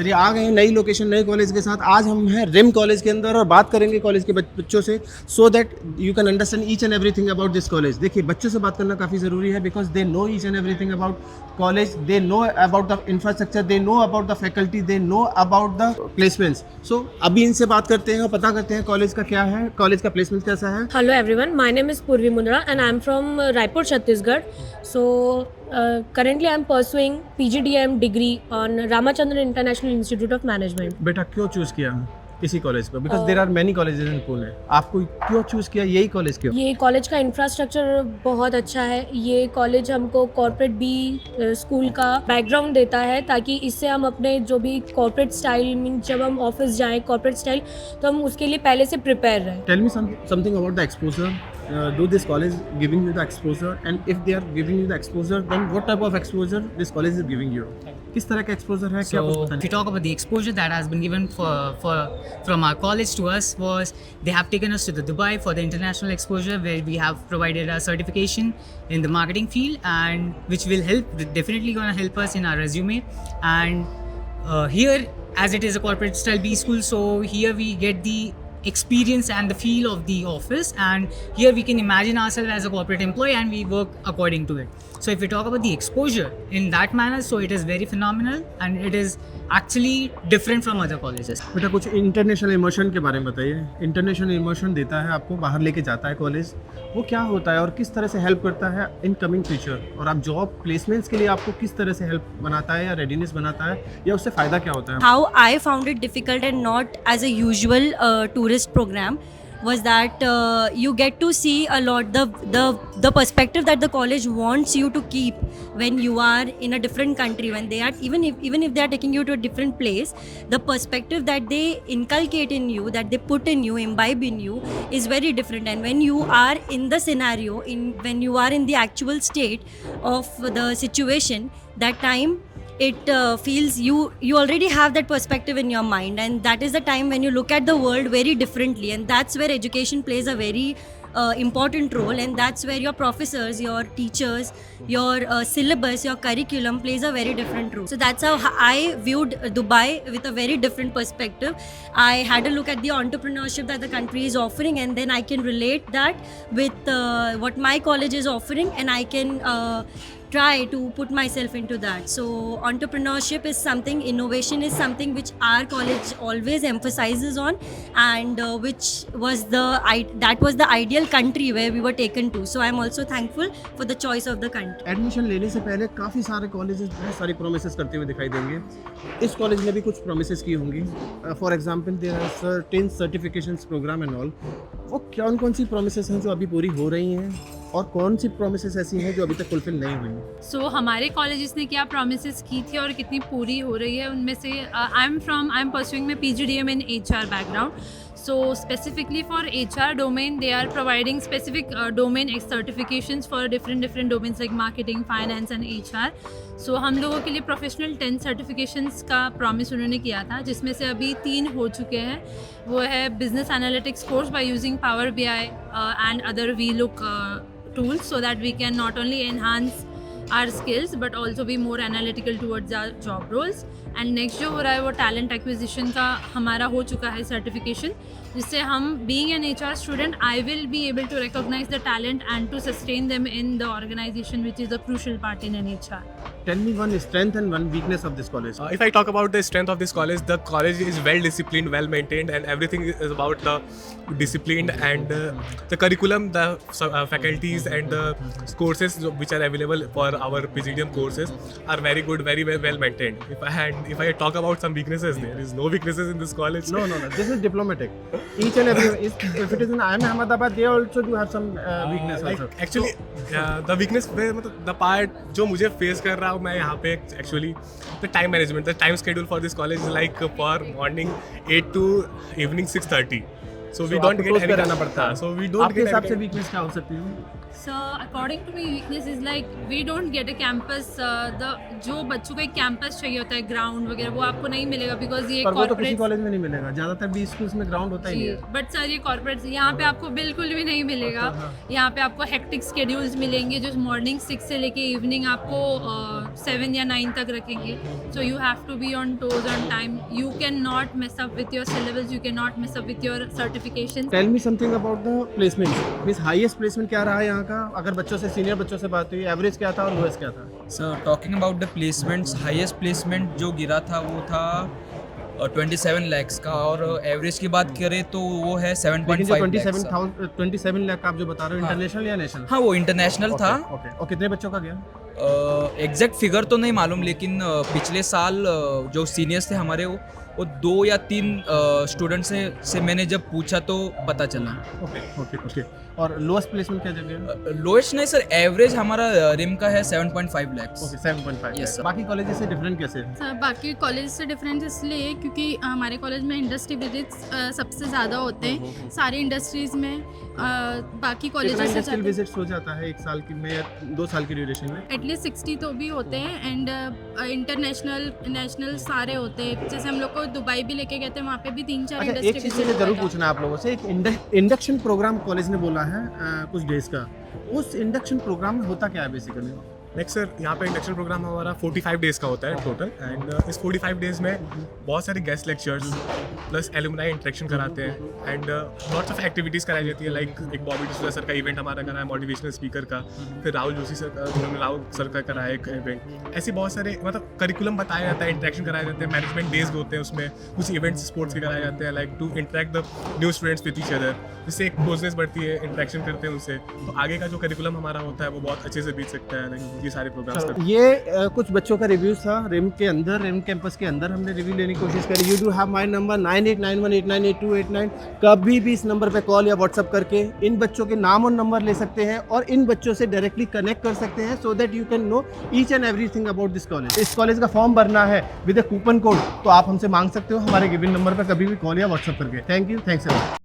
चलिए आ गए हैं नई लोकेशन नए कॉलेज के साथ। आज हम हैं रिम कॉलेज के अंदर और बात करेंगे कॉलेज के बच्चों से, so that you can understand each and everything about this college. देखिए बच्चों से बात करना काफ़ी ज़रूरी है because they know each and everything about college, they know about the infrastructure, they know about the faculty, they know about the placements. So अभी इनसे बात करते हैं और पता करते हैं कॉलेज का क्या है, कॉलेज का प्लेसमेंट कैसा है। Hello everyone, my name is Purvi Mundra and I'm from Raipur, Chhattisgarh. So currently I'm pursuing PGDM degree on Ramachandran International Institute of Management. बेटा क्यों चूज़ किया इसी कॉलेज को? Because there are many colleges in Pune, आपको क्यों choose किया यही college क्यों? ये कॉलेज का इंफ्रास्ट्रक्चर बहुत अच्छा है। ये कॉलेज हमको कॉर्पोरेट बी स्कूल का बैकग्राउंड देता है ताकि इससे हम अपने जो भी कॉर्पोरेट स्टाइल मीन जब हम ऑफिस जाएं कॉर्पोरेट स्टाइल तो हम उसके लिए पहले से प्रिपेयर रहें। Tell me something about the exposure. Do this college giving you the exposure? And if they are giving you the exposure, then what type of exposure this college is giving you? किस तरह का exposure है? क्या So, कुछ if you talk about the exposure that has been given from our college to us was they have taken us to the Dubai for the international exposure where we have provided a certification in the marketing field and which will definitely going to help us in our resume. And here, as it is a corporate style B school, so here we get the experience and the feel of the office, and here we can imagine ourselves as a corporate employee and we work according to it. So if we talk about the exposure in that manner, so it is very phenomenal and it is actually different from other colleges. बेटा कुछ international emotion के बारे में बताइए। International emotion देता है आपको, बाहर लेके जाता है कॉलेज, वो क्या होता है और किस तरह से हेल्प करता है इन कमिंग फ्यूचर, और आप जॉब प्लेसमेंट्स के लिए आपको किस तरह से हेल्प बनाता है या रेडीनेस बनाता है या उससे फ़ायदा क्या होता है? How I found it difficult and not as a usual tourist program was that you get to see a lot the perspective that the college wants you to keep when you are in a different country, when they are even if they are taking you to a different place, the perspective that they inculcate in you, that they put in you, imbibe in you is very different. And when you are in the scenario, when you are in the actual state of the situation, that time it feels you already have that perspective in your mind, and that is the time when you look at the world very differently, and that's where education plays a very important role, and that's where your professors, your teachers, your syllabus, your curriculum plays a very different role. So that's how I viewed Dubai, with a very different perspective. I had a look at the entrepreneurship that the country is offering, and then I can relate that with what my college is offering, and I can try to put myself into that. So entrepreneurship is something, innovation is something which our college always emphasizes on, and which was that was the ideal country where we were taken to. So I'm also thankful for the choice of the country. Admission लेने से पहले काफ़ी सारे colleges बहुत सारी promises करते हुए दिखाई देंगे। इस कॉलेज ने भी कुछ प्रोमिसेस की होंगी। For example there are certain certifications program and all. वो कौन सी प्रोमिसेस हैं जो अभी पूरी हो रही हैं और कौन सी प्रोमिसेस ऐसी हैं जो अभी तक फुलफिल नहीं हुई? सो हमारे कॉलेजेस ने क्या प्रोमिसेस की थी और कितनी पूरी हो रही है उनमें से I am pursuing my PGDM in HR background. So specifically for HR domain, they are providing specific domain certifications for different domains like marketing, finance and HR. So हम लोगों के लिए प्रोफेशनल 10 सर्टिफिकेशंस का प्रॉमिस उन्होंने किया था, जिसमें से अभी 3 हो चुके हैं। वो है business analytics course by using Power BI and other VLOOK tools, so that we can not only enhance our skills but also be more analytical towards our job roles. And next जो हो रहा है वो talent acquisition का हमारा हो चुका है सर्टिफिकेशन, जिससे हम being an HR student I will be able to recognise the talent and to sustain them in the organisation which is a crucial part in an HR. Tell me one strength and one weakness of this college. If I talk about the strength of this college, the college is well disciplined, well maintained, and everything is about the disciplined, and the curriculum, the faculties and the courses which are available for our PGDM courses are very good, very well maintained. If I talk about some weaknesses, there is no weaknesses in this college. No. This is diplomatic. Each and every, if it is in IIM Ahmedabad, they also do have some weakness Like also. actually, the weakness मतलब the part जो मुझे face कर रहा हूँ मैं यहाँ पे actually the time management, the time schedule for this college is like for morning 8 to evening 6:30. So we don't get any रहना पड़ता है। So we don't आपके get हिसाब से any. weakness क्या हो सकती है? So according to me weakness is like we don't get a campus, जो बच्चों को एक कैंपस चाहिए होता है ग्राउंड वगैरह वो आपको नहीं मिलेगा बिकॉज ये पर वो तो किसी कॉर्पोरेट कॉलेज में नहीं मिलेगा, ज़्यादातर बी स्कूल्स में ग्राउंड होता ही नहीं है। बट सर ये कॉर्पोरेट यहाँ पे आपको बिल्कुल भी नहीं मिलेगा। यहाँ पे आपको हेक्टिक स्केड्यूल्स मिलेंगे जो मॉर्निंग 6 से लेके इवनिंग आपको 7 या 9 तक रखेंगे. So you have to be on toes on time. You cannot mess up with your syllabus. You cannot mess up with your certifications. Tell me something about the placement. Means highest placement क्या रहा है यहाँ का? अगर बच्चों से senior बच्चों से बात हुई, एवरेज क्या था और लोएस्ट क्या था? Sir talking about the placements, highest placement जो गिरा था वो था 27 लाख्स का, और एवरेज की बात करें तो वो है 7.5 लाख. 27 लाख आप जो बता रहे हो, इंटरनेशनल या नेशनल? हाँ वो इंटरनेशनल था. ओके. और कितने बच्चों का गया? एग्जैक्ट फिगर तो नहीं मालूम, लेकिन पिछले साल जो सीनियर्स थे हमारे वो 2 या 3 स्टूडेंट से मैंने जब पूछा तो पता चला. ओके. और लोएस्ट प्लेसमेंट क्या जगह? लोएस्ट नहीं सर, एवरेज हमारा रिम का है 7.5 लाख. ओके, 7.5. Yes, sir. बाकी कॉलेजेस से डिफरेंट कैसे है? सर बाकी कॉलेज से डिफरेंस इसलिए क्योंकि हमारे कॉलेज में इंडस्ट्री विजिट्स सबसे ज़्यादा होते हैं सारी इंडस्ट्रीज़ में. बाकी कितना कॉलेज इंडस्ट्रियल विजिट्स हो जाता है 1 साल की में या 2 साल की ड्यूरेशन में? एटलीस्ट 60 तो भी होते हैं. एंड इंटरनेशनल नेशनल सारे होते हैं. जैसे हम लोग को दुबई भी लेके गए थे, वहाँ पे भी 3-4 अच्छा, एक इंडस्ट्री चीज़ मुझे जरूर पूछना है आप लोगों से. एक इंडक्शन प्रोग्राम कॉलेज ने बोला है कुछ डेज का. उस इंडक्शन प्रोग्राम में होता क्या है बेसिकली? नेक्स्ट सर, यहाँ पे इंडक्शन प्रोग्राम हमारा 45 डेज़ का होता है टोटल. एंड इस 45 डेज़ में बहुत सारे guest lectures plus alumni interaction कराते हैं. एंड लॉट्स ऑफ एक्टिविटीज़ कराई जाती है. लाइक एक बॉबी डिसूजा सर का इवेंट हमारा करा है मोटिवेशनल स्पीकर का. फिर राहुल जोशी सर का, राहुल सर का करा है एक इवेंट. ऐसे बहुत सारे मतलब करिकुलम बताया जाता है, इंटरेक्शन कराए जाते हैं, मैनेजमेंट डेज होते हैं, उसमें कुछ इवेंट्स स्पोर्ट्स के कराए जाते हैं, like to interact the new students with each other. जिससे एक क्लोजनेस बढ़ती है, इंटरेक्शन करते हैं उनसे. तो आगे का जो करिकुलम हमारा होता है वो बहुत अच्छे से बीत सकता है. लाइक ये सारे प्रोग्राम्स ये कुछ बच्चों का रिव्यूज था रिम के अंदर, रिम कैंपस के अंदर हमने रिव्यू लेने की कोशिश करी. You do have my number 9891898289. कभी भी इस नंबर पे कॉल या व्हाट्सअप करके इन बच्चों के नाम और नंबर ले सकते हैं और इन बच्चों से डायरेक्टली कनेक्ट कर सकते हैं, सो that you can no each and everything about this college. इस कॉलेज का फॉर्म भरना है विद अ कूपन कोड, तो आप हमसे मांग सकते हो हमारे गिवन नंबर पर कभी भी कॉल या व्हाट्सअप करके. Thank you. Thanks a lot.